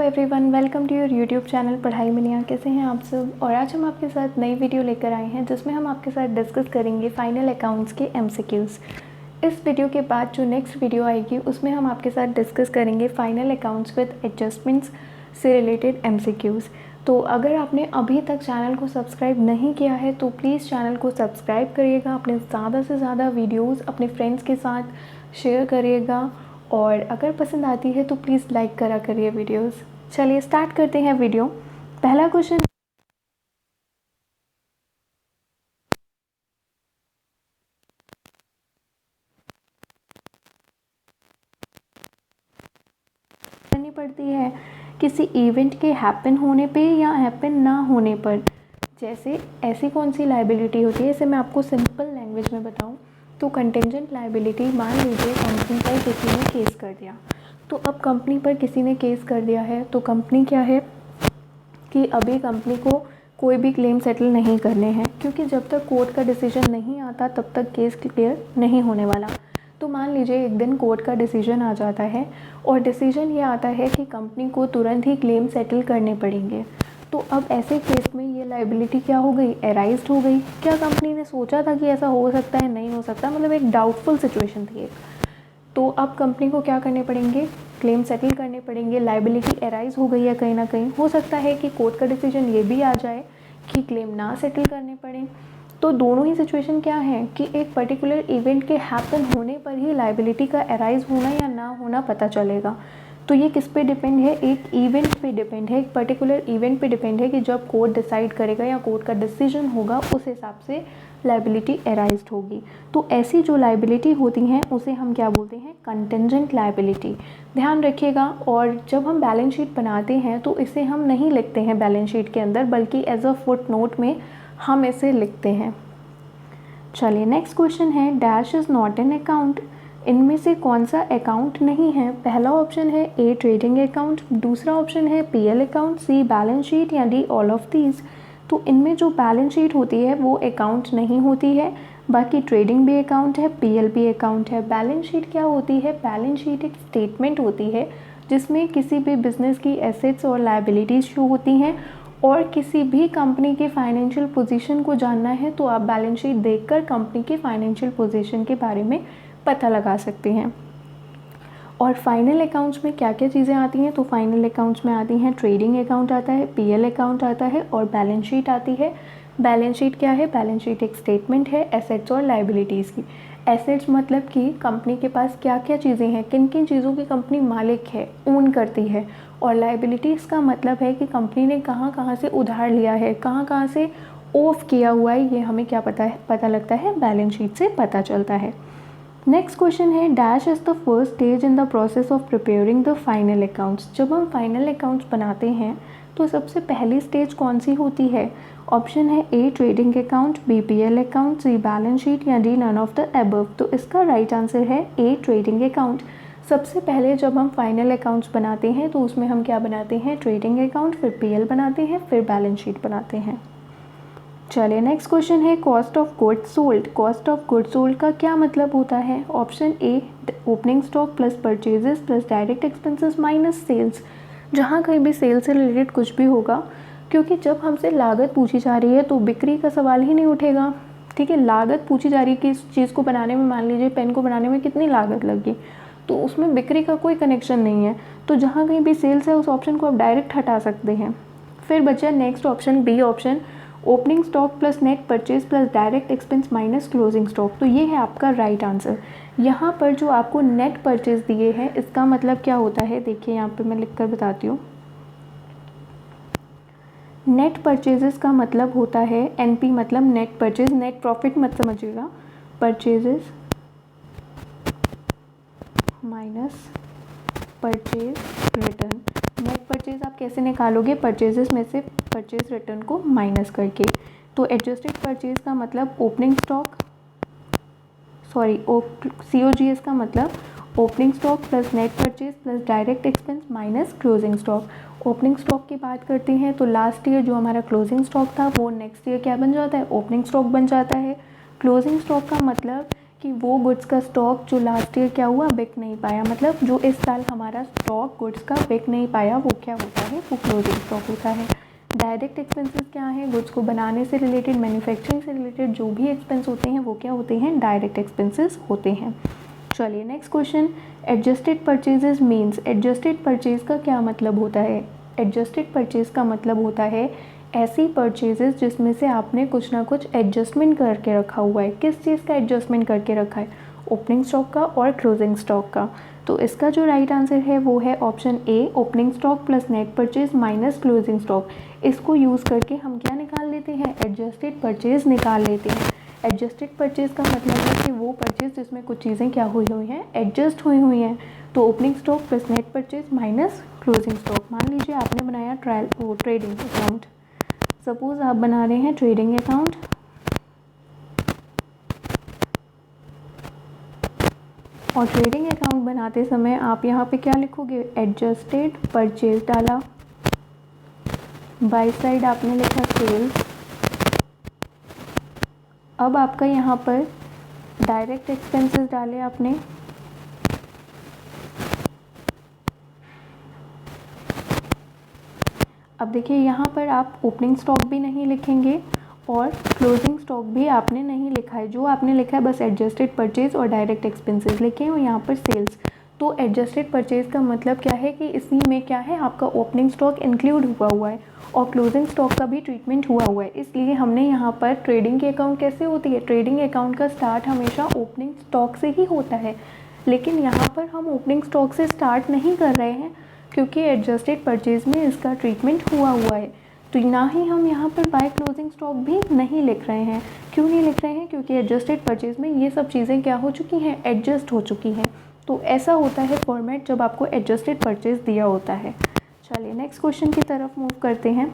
Everyone, welcome to your YouTube channel पढ़ाई में निया। कैसे हैं आप सब। और आज हम आपके साथ नई वीडियो लेकर आए हैं जिसमें हम आपके साथ डिस्कस करेंगे फाइनल अकाउंट्स के एमसीक्यूज़। इस वीडियो के बाद जो नेक्स्ट वीडियो आएगी उसमें हम आपके साथ डिस्कस करेंगे फाइनल अकाउंट्स विद एडजस्टमेंट्स से रिलेटेड एमसीक्यूज़। तो अगर आपने अभी तक चैनल को सब्सक्राइब नहीं किया है तो प्लीज़ चैनल को सब्सक्राइब करिएगा, अपने ज़्यादा से ज़्यादा वीडियोज़ अपने फ्रेंड्स के साथ शेयर करिएगा और अगर पसंद आती है तो प्लीज़ लाइक करा करिए वीडियोस। चलिए स्टार्ट करते हैं वीडियो। पहला क्वेश्चन करनी पड़ती है किसी इवेंट के हैपन होने पे या हैपन ना होने पर। जैसे ऐसी कौन सी लाइबिलिटी होती है, इसे मैं आपको सिंपल लैंग्वेज में बताऊं तो कंटिंजेंट लाइबिलिटी। मान लीजिए कंपनी पर किसी ने केस कर दिया, तो अब कंपनी पर किसी ने केस कर दिया है तो कंपनी क्या है कि अभी कंपनी को कोई भी क्लेम सेटल नहीं करने हैं, क्योंकि जब तक कोर्ट का डिसीजन नहीं आता तब तक केस क्लियर नहीं होने वाला। तो मान लीजिए एक दिन कोर्ट का डिसीजन आ जाता है और डिसीजन ये आता है कि कंपनी को तुरंत ही क्लेम सेटल करने पड़ेंगे। तो अब ऐसे केस में ये लाइबिलिटी क्या हो गई, एराइज्ड हो गई। क्या कंपनी ने सोचा था कि ऐसा हो सकता है, नहीं हो सकता, मतलब एक डाउटफुल सिचुएशन थी एक। तो अब कंपनी को क्या करने पड़ेंगे, क्लेम सेटल करने पड़ेंगे। लाइबिलिटी एराइज हो गई है कहीं ना कहीं। हो सकता है कि कोर्ट का डिसीजन ये भी आ जाए कि क्लेम ना सेटल करने पड़े। तो दोनों ही सिचुएशन क्या है कि एक पर्टिकुलर इवेंट के हैपन होने पर ही लाइबिलिटी का एराइज होना या ना होना पता चलेगा। तो ये किस पे डिपेंड है, एक इवेंट पे डिपेंड है, एक पर्टिकुलर इवेंट पे डिपेंड है कि जब कोर्ट डिसाइड करेगा या कोर्ट का डिसीजन होगा उस हिसाब से लाइबिलिटी एराइज्ड होगी। तो ऐसी जो लाइबिलिटी होती हैं उसे हम क्या बोलते हैं, कंटिंजेंट लाइबिलिटी। ध्यान रखिएगा। और जब हम बैलेंस शीट बनाते हैं तो इसे हम नहीं लिखते हैं बैलेंस शीट के अंदर, बल्कि एज अ फुट नोट में हम इसे लिखते हैं। चलिए नेक्स्ट क्वेश्चन है, dash is not an account. इनमें से कौन सा अकाउंट नहीं है। पहला ऑप्शन है ए ट्रेडिंग अकाउंट, दूसरा ऑप्शन है PL account, C balance sheet या डी ऑल ऑफ दीज। तो इनमें जो बैलेंस शीट होती है वो अकाउंट नहीं होती है, बाकी ट्रेडिंग भी अकाउंट है, पीएल भी अकाउंट है। बैलेंस शीट क्या होती है, बैलेंस शीट एक स्टेटमेंट होती है जिसमें किसी भी बिजनेस की एसेट्स और लायबिलिटीज़ शो होती हैं। और किसी भी कंपनी की फाइनेंशियल पोजीशन को जानना है तो आप बैलेंस शीट देखकर कंपनी की फाइनेंशियल पोजीशन के बारे में पता लगा सकते हैं। और फाइनल अकाउंट्स में क्या क्या चीज़ें आती हैं, तो फाइनल अकाउंट्स में आती हैं ट्रेडिंग अकाउंट आता है, पीएल अकाउंट आता है और बैलेंस शीट आती है। बैलेंस शीट क्या है, बैलेंस शीट एक स्टेटमेंट है एसेट्स और लायबिलिटीज़ की। एसेट्स मतलब कि कंपनी के पास क्या क्या चीज़ें हैं, किन किन चीज़ों की कंपनी मालिक है, ओन करती है। और लायबिलिटीज़ का मतलब है कि कंपनी ने कहाँ कहाँ से उधार लिया है, कहाँ कहाँ से ऑफ किया हुआ है, ये हमें क्या पता लगता है, बैलेंस शीट से पता चलता है। नेक्स्ट क्वेश्चन है, dash is the first stage in the process of preparing the final accounts. जब हम फाइनल अकाउंट्स बनाते हैं तो सबसे पहली स्टेज कौन सी होती है। ऑप्शन है A trading account, B PL account, C balance sheet या D none of the above. तो इसका राइट आंसर है ए ट्रेडिंग अकाउंट। सबसे पहले जब हम फाइनल अकाउंट्स बनाते हैं तो उसमें हम क्या बनाते हैं, ट्रेडिंग अकाउंट, फिर पीएल बनाते हैं, फिर बैलेंस शीट बनाते हैं। चलिए नेक्स्ट क्वेश्चन है, cost of goods sold. Cost of goods sold का क्या मतलब होता है। Option A opening stock plus purchases plus direct expenses minus sales. जहाँ कहीं भी सेल से रिलेटेड कुछ भी होगा, क्योंकि जब हमसे लागत पूछी जा रही है तो बिक्री का सवाल ही नहीं उठेगा। ठीक है, लागत पूछी जा रही है कि इस चीज़ को बनाने में, मान लीजिए पेन को बनाने में कितनी लागत लगी, तो उसमें बिक्री का कोई कनेक्शन नहीं है। तो जहाँ कहीं भी सेल्स है उस ऑप्शन को आप डायरेक्ट हटा सकते हैं। फिर बचा next option, B option, opening stock plus net purchase plus direct expense minus closing stock. तो ये है आपका राइट आंसर। यहाँ पर जो आपको नेट परचेज दिए हैं इसका मतलब क्या होता है, देखिए यहाँ पे मैं लिख कर बताती हूँ। नेट परचेजेस का मतलब होता है एनपी, मतलब नेट परचेज, नेट प्रॉफिट मत समझिएगा, purchases minus purchase return. Net purchase आप कैसे निकालोगे, परचेजेस में से परचेज रिटर्न को माइनस करके। तो एडजस्टेड परचेज का मतलब ओपनिंग स्टॉक, सॉरी COGS का मतलब opening stock plus net purchase plus direct expense minus closing stock. Opening stock की बात करते हैं तो लास्ट ईयर जो हमारा क्लोजिंग स्टॉक था वो नेक्स्ट ईयर क्या बन जाता है, ओपनिंग स्टॉक बन जाता है। क्लोजिंग स्टॉक का मतलब कि वो गुड्स का स्टॉक जो लास्ट ईयर क्या हुआ, बिक नहीं पाया, मतलब जो इस साल हमारा स्टॉक गुड्स का बिक नहीं पाया वो क्या होता है, वो क्लोजिंग स्टॉक होता है। डायरेक्ट एक्सपेंसेस क्या है, गुड्स को बनाने से रिलेटेड, मैन्युफैक्चरिंग से रिलेटेड जो भी एक्सपेंस होते हैं वो क्या होते हैं, डायरेक्ट एक्सपेंसेस होते हैं। चलिए next question, adjusted purchases means, adjusted purchase का क्या मतलब होता है। एडजस्टेड परचेज का मतलब होता है ऐसी परचेजेस जिसमें से आपने कुछ ना कुछ एडजस्टमेंट करके रखा हुआ है। किस चीज़ का एडजस्टमेंट करके रखा है, ओपनिंग स्टॉक का और क्लोजिंग स्टॉक का। तो इसका जो राइट आंसर है वो है option A, opening stock plus net purchase minus closing stock. इसको यूज़ करके हम क्या निकाल लेते हैं, एडजस्टेड परचेज निकाल लेते हैं। एडजस्टेड परचेज का मतलब है कि वो परचेज जिसमें कुछ चीज़ें क्या हुई हुई हैं, एडजस्ट हुई हुई हैं। तो opening stock plus net purchase minus closing stock. मान लीजिए आपने बनाया ट्रेडिंग अकाउंट, सपोज आप बना रहे हैं ट्रेडिंग अकाउंट, और ट्रेडिंग अकाउंट बनाते समय आप यहाँ पे क्या लिखोगे, एडजस्टेड परचेज डाला, बाई साइड आपने लिखा सेल्स। अब आपका यहाँ पर डायरेक्ट एक्सपेंसेस डाले आपने, अब देखिए यहाँ पर आप ओपनिंग स्टॉक भी नहीं लिखेंगे और क्लोजिंग स्टॉक भी आपने नहीं लिखा है। जो आपने लिखा है बस एडजस्टेड परचेज और डायरेक्ट एक्सपेंसेस लिखे हैं और यहाँ पर सेल्स। तो एडजस्टेड परचेज का मतलब क्या है कि इसी में क्या है, आपका ओपनिंग स्टॉक इंक्लूड हुआ है और क्लोजिंग स्टॉक का भी ट्रीटमेंट हुआ है। इसलिए हमने यहाँ पर ट्रेडिंग की अकाउंट कैसे होती है, ट्रेडिंग अकाउंट का स्टार्ट हमेशा ओपनिंग स्टॉक से ही होता है, लेकिन यहाँ पर हम ओपनिंग स्टॉक से स्टार्ट नहीं कर रहे हैं क्योंकि एडजस्टेड परचेज में इसका ट्रीटमेंट हुआ है। तो ना ही हम यहाँ पर बाय क्लोजिंग स्टॉक भी नहीं लिख रहे हैं। क्यों नहीं लिख रहे हैं, क्योंकि एडजस्टेड परचेज में ये सब चीज़ें क्या हो चुकी हैं, एडजस्ट हो चुकी हैं। तो ऐसा होता है फॉर्मेट जब आपको एडजस्टेड परचेज दिया होता है। चलिए नेक्स्ट क्वेश्चन की तरफ मूव करते हैं।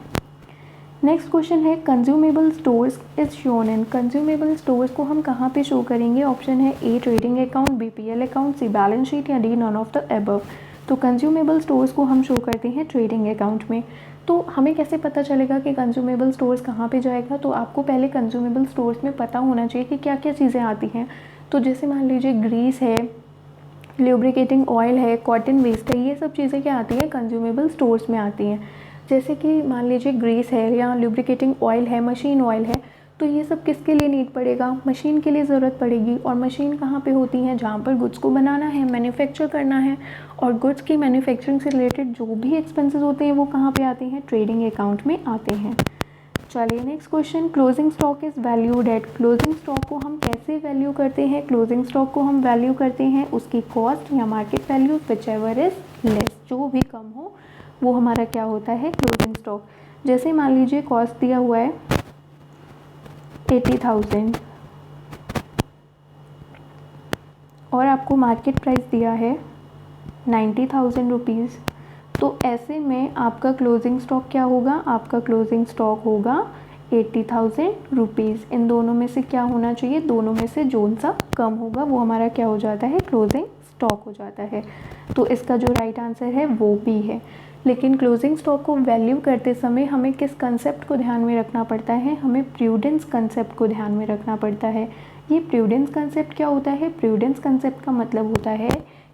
नेक्स्ट क्वेश्चन है consumable stores is shown in. Consumable stores को हम कहाँ पे शो करेंगे, ऑप्शन है A trading account, B PL account, C balance sheet या D none of the above. तो कंज्यूमेबल स्टोर्स को हम शो करते हैं ट्रेडिंग अकाउंट में। तो हमें कैसे पता चलेगा कि कंज्यूमेबल स्टोर्स कहाँ पे जाएगा, तो आपको पहले कंज्यूमेबल स्टोर्स में पता होना चाहिए कि क्या क्या चीज़ें आती हैं। तो जैसे मान लीजिए ग्रीस है, ल्यूब्रिकेटिंग ऑयल है, कॉटन वेस्ट है, ये सब चीज़ें क्या आती हैं, कंज्यूमेबल स्टोर्स में आती हैं। जैसे कि मान लीजिए ग्रीस है या ल्यूब्रिकेटिंग ऑयल है, मशीन ऑयल है, तो ये सब किसके लिए नीड पड़ेगा, मशीन के लिए ज़रूरत पड़ेगी। और मशीन कहाँ पे होती हैं, जहाँ पर गुड्स को बनाना है, मैन्युफैक्चर करना है। और गुड्स की मैन्युफैक्चरिंग से रिलेटेड जो भी एक्सपेंसेस होते हैं वो कहाँ पे आते हैं, ट्रेडिंग अकाउंट में आते हैं। चलिए next question, closing stock is valued at. Closing stock को हम कैसे वैल्यू करते हैं, क्लोजिंग स्टॉक को हम वैल्यू करते हैं उसकी कॉस्ट या market value, whichever is less, जो भी कम हो वो हमारा क्या होता है, क्लोजिंग स्टॉक। जैसे मान लीजिए कॉस्ट दिया हुआ है 80,000 और आपको मार्केट प्राइस दिया है 90,000 रुपीज़, तो ऐसे में आपका क्लोजिंग स्टॉक क्या होगा, आपका क्लोजिंग स्टॉक होगा 80,000 रुपीज़। इन दोनों में से क्या होना चाहिए, दोनों में से जोन सा कम होगा वो हमारा क्या हो जाता है, क्लोजिंग स्टॉक हो जाता है। तो इसका जो राइट आंसर है वो भी है। लेकिन क्लोजिंग स्टॉक को वैल्यू करते समय हमें किस कंसेप्ट को ध्यान में रखना पड़ता है, हमें प्रूडेंस कंसेप्ट को ध्यान में रखना पड़ता है। ये प्रूडेंस कंसेप्ट क्या होता है, प्रूडेंस कंसेप्ट का मतलब होता है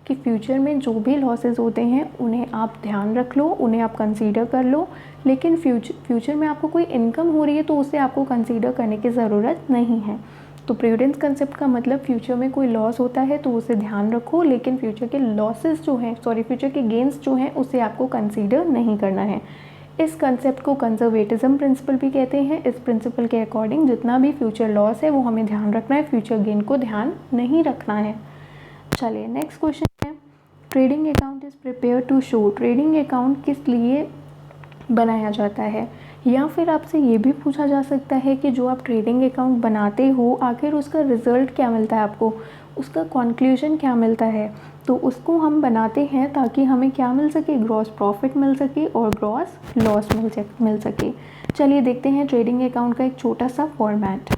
कि फ्यूचर में जो भी लॉसेस होते हैं उन्हें आप ध्यान रख लो, उन्हें आप कंसीडर कर लो, लेकिन फ्यूचर में आपको कोई इनकम हो रही है तो उसे आपको कंसीडर करने की ज़रूरत नहीं है। तो प्रूडेंस कंसेप्ट का मतलब फ्यूचर में कोई लॉस होता है तो उसे ध्यान रखो, लेकिन फ्यूचर के लॉसेस जो हैं, फ्यूचर के गेंस जो हैं उसे आपको कंसीडर नहीं करना है। इस कंसेप्ट को कंजर्वेटिज्म प्रिंसिपल भी कहते हैं। इस प्रिंसिपल के अकॉर्डिंग जितना भी फ्यूचर लॉस है वो हमें ध्यान रखना है, फ्यूचर गेन को ध्यान नहीं रखना है। चलिए नेक्स्ट क्वेश्चन है, trading account is prepare to show. Trading account किस लिए बनाया जाता है, या फिर आपसे ये भी पूछा जा सकता है कि जो आप ट्रेडिंग अकाउंट बनाते हो आखिर उसका रिज़ल्ट क्या मिलता है आपको, उसका कंक्लूजन क्या मिलता है। तो उसको हम बनाते हैं ताकि हमें क्या मिल सके, ग्रॉस प्रॉफिट मिल सके और ग्रॉस लॉस मिल सके। चलिए देखते हैं ट्रेडिंग अकाउंट का एक छोटा सा फॉर्मेट।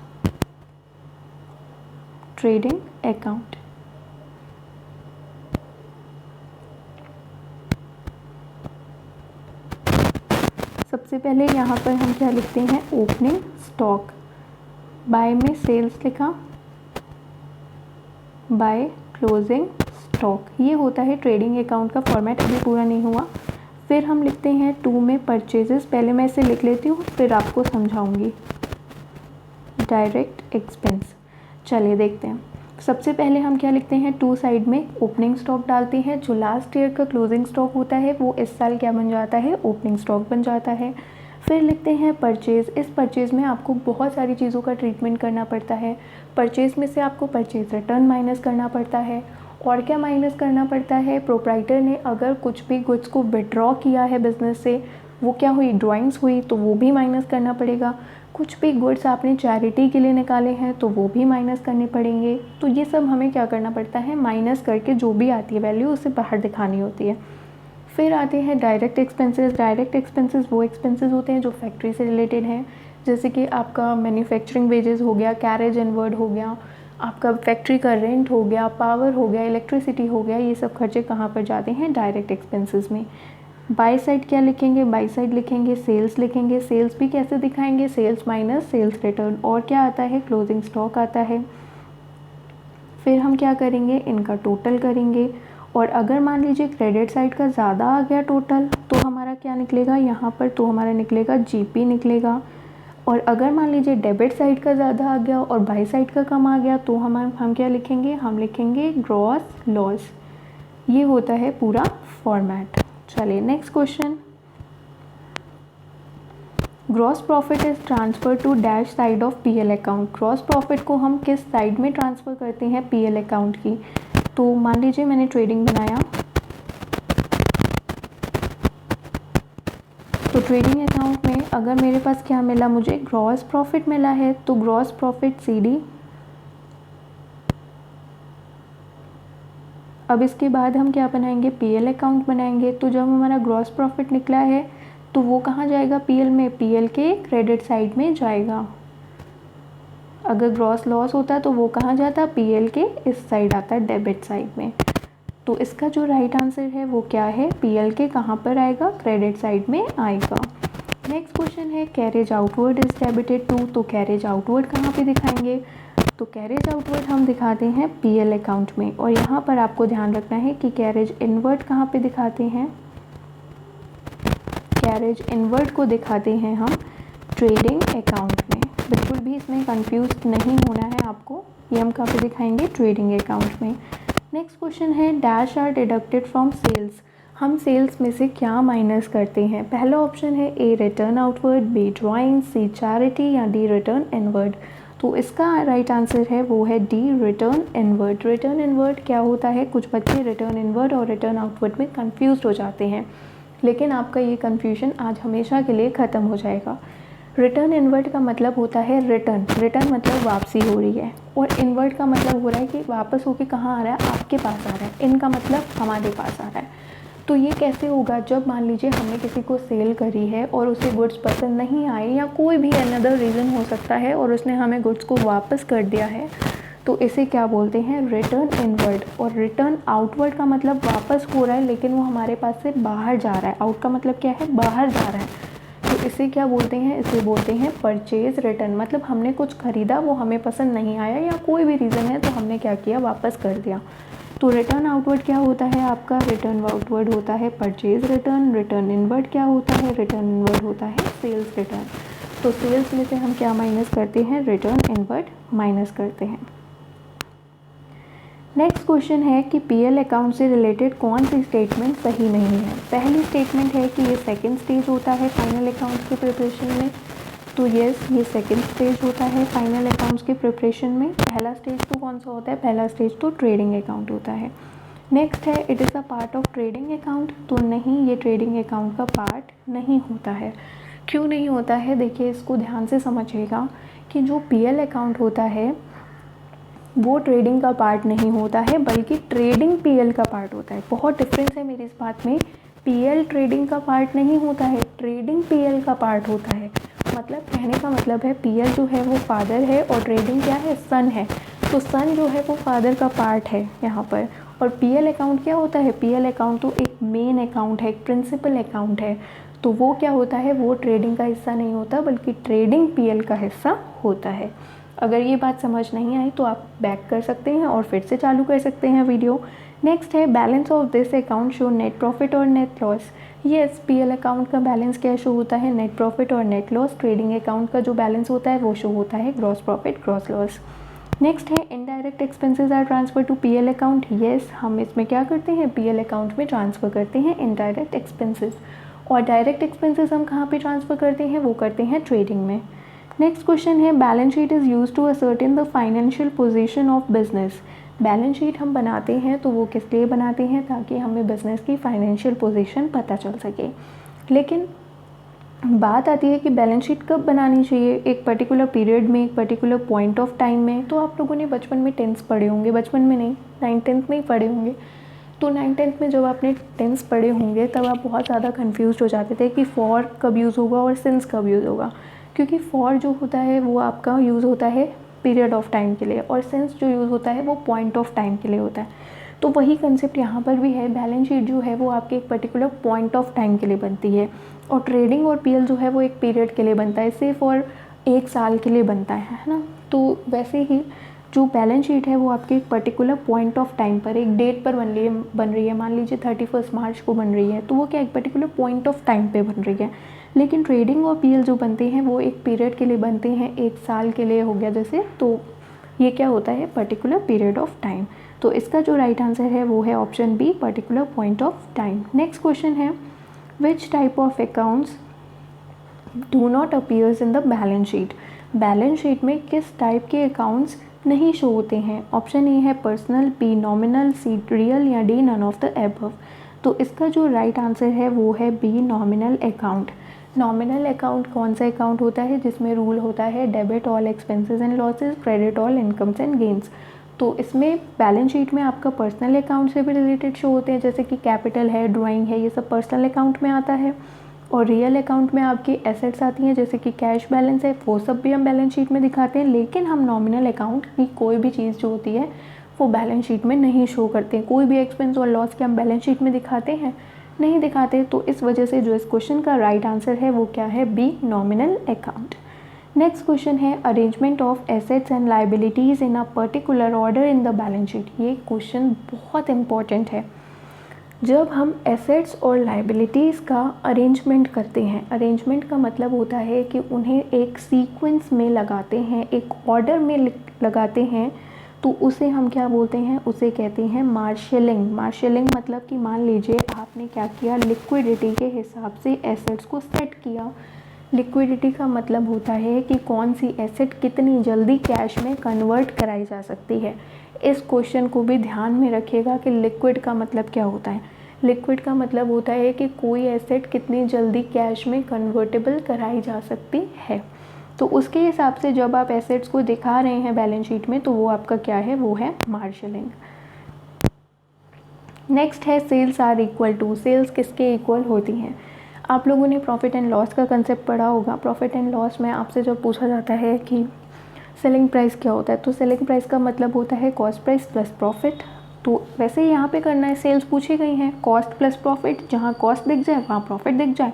ट्रेडिंग अकाउंट, सबसे पहले यहाँ पर हम क्या लिखते हैं, ओपनिंग स्टॉक, बाय में सेल्स लिखा, बाय क्लोजिंग स्टॉक, ये होता है ट्रेडिंग अकाउंट का फॉर्मेट, अभी पूरा नहीं हुआ। फिर हम लिखते हैं 2 में परचेजेस, पहले मैं इसे लिख लेती हूँ फिर आपको समझाऊंगी। डायरेक्ट एक्सपेंस, चलिए देखते हैं। सबसे पहले हम क्या लिखते हैं, 2 साइड में ओपनिंग स्टॉक डालते हैं। जो लास्ट ईयर का क्लोजिंग स्टॉक होता है वो इस साल क्या बन जाता है, ओपनिंग स्टॉक बन जाता है। फिर लिखते हैं परचेज़, इस परचेज़ में आपको बहुत सारी चीज़ों का ट्रीटमेंट करना पड़ता है। परचेज़ में से आपको परचेज़ रिटर्न माइनस करना पड़ता है। और क्या माइनस करना पड़ता है, प्रोप्राइटर ने अगर कुछ भी गुड्स को विड्रॉ किया है बिजनेस से, वो क्या हुई, ड्राइंग्स हुई, तो वो भी माइनस करना पड़ेगा। कुछ भी गुड्स आपने चैरिटी के लिए निकाले हैं तो वो भी माइनस करने पड़ेंगे। तो ये सब हमें क्या करना पड़ता है, माइनस करके जो भी आती है वैल्यू उसे बाहर दिखानी होती है। फिर आते हैं डायरेक्ट एक्सपेंसेस। डायरेक्ट एक्सपेंसेस वो एक्सपेंसेस होते हैं जो फैक्ट्री से रिलेटेड हैं, जैसे कि आपका मैन्युफैक्चरिंग वेजेस हो गया, कैरेज इनवर्ड हो गया, आपका फैक्ट्री का रेंट हो गया, पावर हो गया, इलेक्ट्रिसिटी हो गया, ये सब खर्चे कहाँ पर जाते हैं, डायरेक्ट एक्सपेंसेस में। बाई साइड क्या लिखेंगे, बाई साइड लिखेंगे सेल्स लिखेंगे। सेल्स भी कैसे दिखाएंगे, सेल्स माइनस सेल्स रिटर्न। और क्या आता है, क्लोजिंग स्टॉक आता है। फिर हम क्या करेंगे, इनका टोटल करेंगे। और अगर मान लीजिए क्रेडिट साइड का ज़्यादा आ गया टोटल, तो हमारा क्या निकलेगा यहाँ पर, तो हमारा निकलेगा जीपी निकलेगा। और अगर मान लीजिए डेबिट साइड का ज़्यादा आ गया और बाई साइड का कम आ गया, तो हम क्या लिखेंगे, हम लिखेंगे ग्रॉस लॉस। ये होता है पूरा फॉर्मेट। चलिए next question. Gross profit is transfer to dash side of PL account. Gross profit को हम किस साइड में ट्रांसफ़र करते हैं, पीएल अकाउंट की। तो मान लीजिए मैंने ट्रेडिंग बनाया, तो ट्रेडिंग अकाउंट में अगर मेरे पास क्या मिला, मुझे ग्रॉस प्रॉफिट मिला है, तो ग्रॉस प्रॉफिट सीडी। अब इसके बाद हम क्या बनाएंगे, पीएल अकाउंट बनाएंगे। तो जब हमारा ग्रॉस प्रॉफिट निकला है तो वो कहाँ जाएगा, पीएल में, पीएल के क्रेडिट साइड में जाएगा। अगर ग्रॉस लॉस होता तो वो कहाँ जाता, पीएल के इस साइड आता, डेबिट साइड में। तो इसका जो राइट आंसर है वो क्या है, पीएल के कहाँ पर आएगा, क्रेडिट साइड में आएगा। नेक्स्ट क्वेश्चन है carriage outward is debited to. तो कैरेज आउटवर्ड कहाँ पे दिखाएंगे, तो कैरेज आउटवर्ड हम दिखाते हैं पीएल अकाउंट में। और यहाँ पर आपको ध्यान रखना है कि कैरेज इनवर्ड कहाँ पे दिखाते हैं, कैरेज इनवर्ड को दिखाते हैं हम ट्रेडिंग अकाउंट में। बिल्कुल भी इसमें कंफ्यूज नहीं होना है आपको, ये हम कहाँ पे दिखाएंगे, ट्रेडिंग अकाउंट में। नेक्स्ट क्वेश्चन है dash are deducted from sales. हम सेल्स में से क्या माइनस करते हैं। पहला ऑप्शन है A return outward, B drawing, C charity या डी रिटर्न इनवर्ड। तो इसका राइट आंसर है वो है D return inward. Return inward क्या होता है, कुछ बच्चे रिटर्न इनवर्ड और रिटर्न आउटवर्ड में कंफ्यूज हो जाते हैं, लेकिन आपका ये कन्फ्यूजन आज हमेशा के लिए ख़त्म हो जाएगा। रिटर्न इनवर्ड का मतलब होता है रिटर्न, रिटर्न मतलब वापसी हो रही है, और इनवर्ड का मतलब हो रहा है कि वापस होके कहाँ आ रहा है, आपके पास आ रहा है। इनका मतलब हमारे पास आ रहा है। तो ये कैसे होगा, जब मान लीजिए हमने किसी को सेल करी है और उसे गुड्स पसंद नहीं आए या कोई भी अनदर रीज़न हो सकता है और उसने हमें गुड्स को वापस कर दिया है, तो इसे क्या बोलते हैं, रिटर्न इनवर्ड। और रिटर्न आउटवर्ड का मतलब वापस हो रहा है लेकिन वो हमारे पास से बाहर जा रहा है। आउट का मतलब क्या है, बाहर जा रहा है। तो इसे क्या बोलते हैं, इसे बोलते हैं परचेज रिटर्न। मतलब हमने कुछ खरीदा, वो हमें पसंद नहीं आया या कोई भी रीज़न है, तो हमने क्या किया, वापस कर दिया। तो रिटर्न आउटवर्ड क्या होता है आपका, रिटर्न आउटवर्ड होता है परचेज रिटर्न। रिटर्न इनवर्ड क्या होता है, रिटर्न इनवर्ड होता है सेल्स रिटर्न। तो सेल्स में से हम क्या माइनस करते हैं, रिटर्न इनवर्ड माइनस करते हैं। नेक्स्ट क्वेश्चन है कि पीएल अकाउंट से रिलेटेड कौन सी स्टेटमेंट सही नहीं है। पहली स्टेटमेंट है कि ये सेकंड स्टेज होता है फाइनल अकाउंट्स के प्रिपरेशन में। तो यस, ये सेकंड स्टेज होता है फाइनल अकाउंट्स के प्रिपरेशन में। पहला स्टेज तो कौन सा होता है, पहला स्टेज तो ट्रेडिंग अकाउंट होता है। नेक्स्ट है it is a part of trading account. तो नहीं, ये ट्रेडिंग अकाउंट का पार्ट नहीं होता है। क्यों नहीं होता है, देखिए इसको ध्यान से समझिएगा कि जो पीएल अकाउंट होता है वो ट्रेडिंग का पार्ट नहीं होता है, बल्कि ट्रेडिंग पीएल का पार्ट होता है। बहुत डिफरेंस है मेरी इस बात में। पीएल ट्रेडिंग का पार्ट नहीं होता है, ट्रेडिंग पीएल का पार्ट होता है। मतलब कहने का मतलब है पीएल जो है वो फादर है और ट्रेडिंग क्या है, सन है। तो सन जो है वो फादर का पार्ट है यहाँ पर। और पीएल अकाउंट क्या होता है, पीएल अकाउंट तो एक मेन अकाउंट है, एक प्रिंसिपल अकाउंट है। तो वो क्या होता है, वो ट्रेडिंग का हिस्सा नहीं होता, बल्कि ट्रेडिंग पीएल का हिस्सा होता है। अगर ये बात समझ नहीं आई तो आप बैक कर सकते हैं और फिर से चालू कर सकते हैं वीडियो। नेक्स्ट है balance of this account show net profit और net loss. Yes, PL account का बैलेंस क्या शो होता है, नेट प्रॉफिट और नेट लॉस। ट्रेडिंग अकाउंट का जो बैलेंस होता है वो शो होता है gross profit gross loss. Next है indirect expenses are transfer to PL account. Yes, हम इसमें क्या करते हैं, पीएल अकाउंट में ट्रांसफ़र करते हैं इनडायरेक्ट एक्सपेंसेस। और डायरेक्ट एक्सपेंसेस हम कहाँ पे ट्रांसफ़र करते हैं, वो करते हैं ट्रेडिंग में। नेक्स्ट क्वेश्चन है balance sheet is use to ascertain the financial position of business. Balance sheet हम बनाते हैं तो वो किस लिए बनाते हैं, ताकि हमें बिज़नेस की फाइनेंशियल पोजीशन पता चल सके। लेकिन बात आती है कि बैलेंस शीट कब बनानी चाहिए, एक पर्टिकुलर पीरियड में, एक पर्टिकुलर पॉइंट ऑफ टाइम में। तो आप लोगों ने बचपन में टेंस पढ़े होंगे, बचपन में नहीं 9th-10th में ही पढ़े होंगे। तो 9th-10th में जब आपने टेंस पढ़े होंगे तब आप बहुत ज़्यादा कन्फ्यूज़ हो जाते थे कि फॉर कब यूज़ होगा और सिंस कब यूज़ होगा। क्योंकि फॉर जो होता है वो आपका यूज़ होता है पीरियड ऑफ टाइम के लिए, और सिंस जो यूज़ होता है वो पॉइंट ऑफ टाइम के लिए होता है। तो वही कंसेप्ट यहाँ पर भी है, बैलेंस शीट जो है वो आपके एक पर्टिकुलर पॉइंट ऑफ टाइम के लिए बनती है, और ट्रेडिंग और पीएल जो है वो एक पीरियड के लिए बनता है, सिर्फ और 1 साल के लिए बनता है ना। तो वैसे ही जो बैलेंस शीट है वो आपके एक पर्टिकुलर पॉइंट ऑफ टाइम पर, एक डेट पर बन रही है, मान लीजिए 31 मार्च को बन रही है, तो वो क्या एक पर्टिकुलर पॉइंट ऑफ टाइम पे बन रही है। लेकिन ट्रेडिंग और पीएल जो बनते हैं वो एक पीरियड के लिए बनते हैं, 1 साल के लिए हो गया जैसे, तो ये क्या होता है, पर्टिकुलर पीरियड ऑफ टाइम। तो इसका जो राइट आंसर है वो है option B, particular point of time. Next question है which type of accounts do not appears in the balance sheet. Balance sheet में किस टाइप के अकाउंट्स नहीं शो होते हैं। ऑप्शन ए है personal, B nominal, C real, या D none of the above. तो इसका जो राइट आंसर है वो है B, nominal account. Nominal account कौन सा अकाउंट होता है, जिसमें रूल होता है debit all expenses and losses, credit all incomes and gains. तो इसमें बैलेंस शीट में आपका पर्सनल अकाउंट से भी रिलेटेड शो होते हैं, जैसे कि कैपिटल है, ड्राइंग है, ये सब पर्सनल अकाउंट में आता है। और रियल अकाउंट में आपकी एसेट्स आती हैं, जैसे कि कैश बैलेंस है, वो सब भी हम बैलेंस शीट में दिखाते हैं। लेकिन हम नॉमिनल अकाउंट की कोई भी चीज़ जो होती है वो बैलेंस शीट में नहीं शो करते हैं। कोई भी एक्सपेंस और लॉस के हम बैलेंस शीट में दिखाते हैं, नहीं दिखाते। तो इस वजह से जो इस क्वेश्चन का राइट आंसर है वो क्या है, B, nominal account. Next question है arrangement of assets and liabilities in a particular order in the balance sheet. ये क्वेश्चन बहुत इंपॉर्टेंट है। जब हम एसेट्स और लाइबिलिटीज़ का अरेंजमेंट करते हैं, अरेंजमेंट का मतलब होता है कि उन्हें एक सीक्वेंस में लगाते हैं, एक ऑर्डर में लगाते हैं, तो उसे हम क्या बोलते हैं, उसे कहते हैं मार्शलिंग। मार्शलिंग मतलब कि मान लीजिए आपने क्या किया, लिक्विडिटी के हिसाब से एसेट्स को सेट किया। लिक्विडिटी का मतलब होता है कि कौन सी एसेट कितनी जल्दी कैश में कन्वर्ट कराई जा सकती है। इस क्वेश्चन को भी ध्यान में रखिएगा कि लिक्विड का मतलब क्या होता है। लिक्विड का मतलब होता है कि कोई एसेट कितनी जल्दी कैश में कन्वर्टेबल कराई जा सकती है। तो उसके हिसाब से जब आप एसेट्स को दिखा रहे हैं बैलेंस शीट में, तो वो आपका क्या है, वो है मार्शलिंग। नेक्स्ट है sales are equal to. Sales किसके इक्वल होती हैं। आप लोगों ने प्रॉफिट एंड लॉस का कंसेप्ट पढ़ा होगा। प्रॉफिट एंड लॉस में आपसे जब पूछा जाता है कि सेलिंग प्राइस क्या होता है, तो सेलिंग प्राइस का मतलब होता है कॉस्ट प्राइस प्लस प्रॉफिट। तो वैसे ही यहाँ पे करना है, सेल्स पूछी गई हैं, कॉस्ट प्लस प्रॉफिट, जहाँ कॉस्ट दिख जाए वहाँ प्रॉफिट दिख जाए,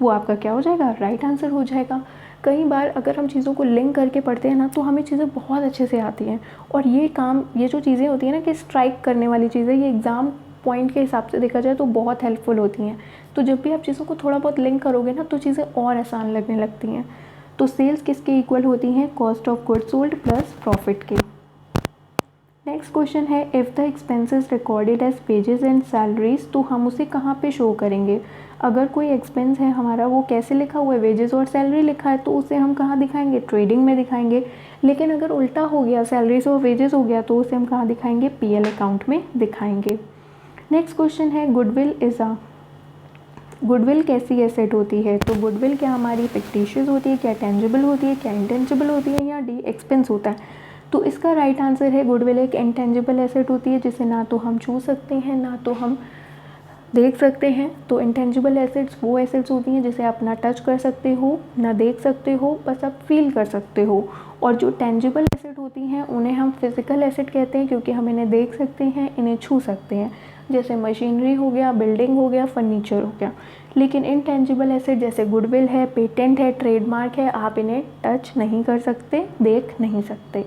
वो आपका क्या हो जाएगा, राइट आंसर हो जाएगा। कई बार अगर हम चीज़ों को लिंक करके पढ़ते हैं ना, तो हमें चीज़ें बहुत अच्छे से आती हैं। और ये जो चीज़ें होती हैं ना कि स्ट्राइक करने वाली चीज़ें, ये एग्ज़ाम पॉइंट के हिसाब से देखा जाए तो बहुत हेल्पफुल होती हैं। तो जब भी आप चीज़ों को थोड़ा बहुत लिंक करोगे ना, तो चीज़ें और आसान लगने लगती हैं। तो सेल्स किसके इक्वल होती हैं, cost of goods sold plus profit के। नेक्स्ट क्वेश्चन है if the expenses recorded as pages and salaries, तो हम उसे कहाँ पे शो करेंगे। अगर कोई एक्सपेंस है हमारा, वो कैसे लिखा हुआ है, वेजेस और सैलरी लिखा है, तो उसे हम कहाँ दिखाएंगे, ट्रेडिंग में दिखाएंगे। लेकिन अगर उल्टा हो गया, सैलरीज और वेजेस हो गया, तो उसे हम कहाँ दिखाएंगे, पीएल अकाउंट में दिखाएंगे। नेक्स्ट क्वेश्चन है गुडविल कैसी एसेट होती है। तो गुडविल क्या हमारी फिक्टिशियस होती है, क्या टेंजिबल होती है, क्या इंटेंजिबल होती है, या डी एक्सपेंस होता है। तो इसका राइट आंसर है गुडविल एक इंटेंजिबल एसेट होती है, जिसे ना तो हम छू सकते हैं ना तो हम देख सकते हैं। तो इंटेंजिबल एसेट्स वो एसेट्स होती हैं जिसे आप ना टच कर सकते हो, ना देख सकते हो, बस आप फील कर सकते हो। और जो टेंजिबल एसेट होती हैं उन्हें हम फिजिकल एसेट कहते हैं, क्योंकि हम इन्हें देख सकते हैं, इन्हें छू सकते हैं। जैसे मशीनरी हो गया, बिल्डिंग हो गया, फर्नीचर हो गया। लेकिन इनटेंजिबल एसेट जैसे गुडविल है, पेटेंट है, ट्रेडमार्क है, आप इन्हें टच नहीं कर सकते, देख नहीं सकते।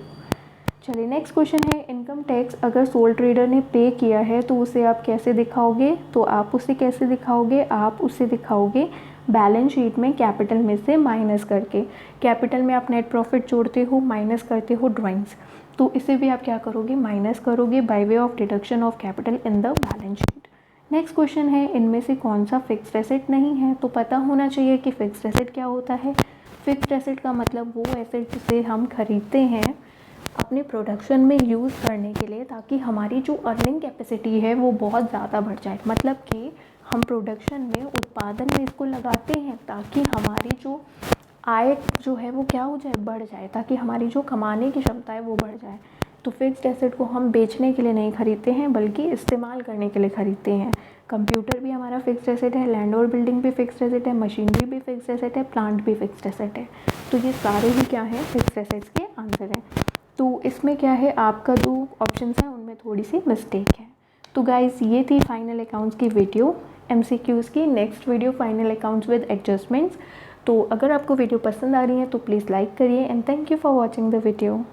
चलिए नेक्स्ट क्वेश्चन है, इनकम टैक्स अगर सोल ट्रेडर ने पे किया है तो उसे आप कैसे दिखाओगे? तो आप उसे कैसे दिखाओगे? आप उसे दिखाओगे बैलेंस शीट में कैपिटल में से माइनस करके। कैपिटल में आप नेट प्रॉफिट जोड़ते हो, माइनस करते हो ड्राइंग्स, तो इसे भी आप क्या करोगे? माइनस करोगे by way of deduction of capital in the balance sheet. Next question है, इनमें से कौन सा फिक्स्ड एसेट नहीं है? तो पता होना चाहिए कि फिक्स्ड एसेट क्या होता है। फिक्स्ड एसेट का मतलब वो एसेट जिसे हम खरीदते हैं अपने प्रोडक्शन में यूज़ करने के लिए, ताकि हमारी जो अर्निंग कैपेसिटी है वो बहुत ज़्यादा बढ़ जाए। मतलब कि हम प्रोडक्शन में, उत्पादन में इसको लगाते हैं ताकि हमारी जो आय जो है वो क्या हो जाए? बढ़ जाए, ताकि हमारी जो कमाने की क्षमता है वो बढ़ जाए। तो फिक्स्ड एसेट को हम बेचने के लिए नहीं खरीदते हैं, बल्कि इस्तेमाल करने के लिए खरीदते हैं। कंप्यूटर भी हमारा फिक्स्ड एसेट है, लैंड और बिल्डिंग भी फिक्स्ड एसेट है, मशीनरी भी फिक्स्ड एसेट है, प्लांट भी फिक्स्ड एसेट है। तो ये सारे ही क्या हैं? फिक्स्ड एसेट्स के आंसर हैं। तो इसमें क्या है, आपका जो ऑप्शंस हैं उनमें थोड़ी सी मिस्टेक है। तो गाइज़ ये थी फाइनल अकाउंट्स की वीडियो, MCQs की। Next video final accounts with adjustments. तो अगर आपको वीडियो पसंद आ रही है तो प्लीज़ लाइक करिए and thank you for watching the video.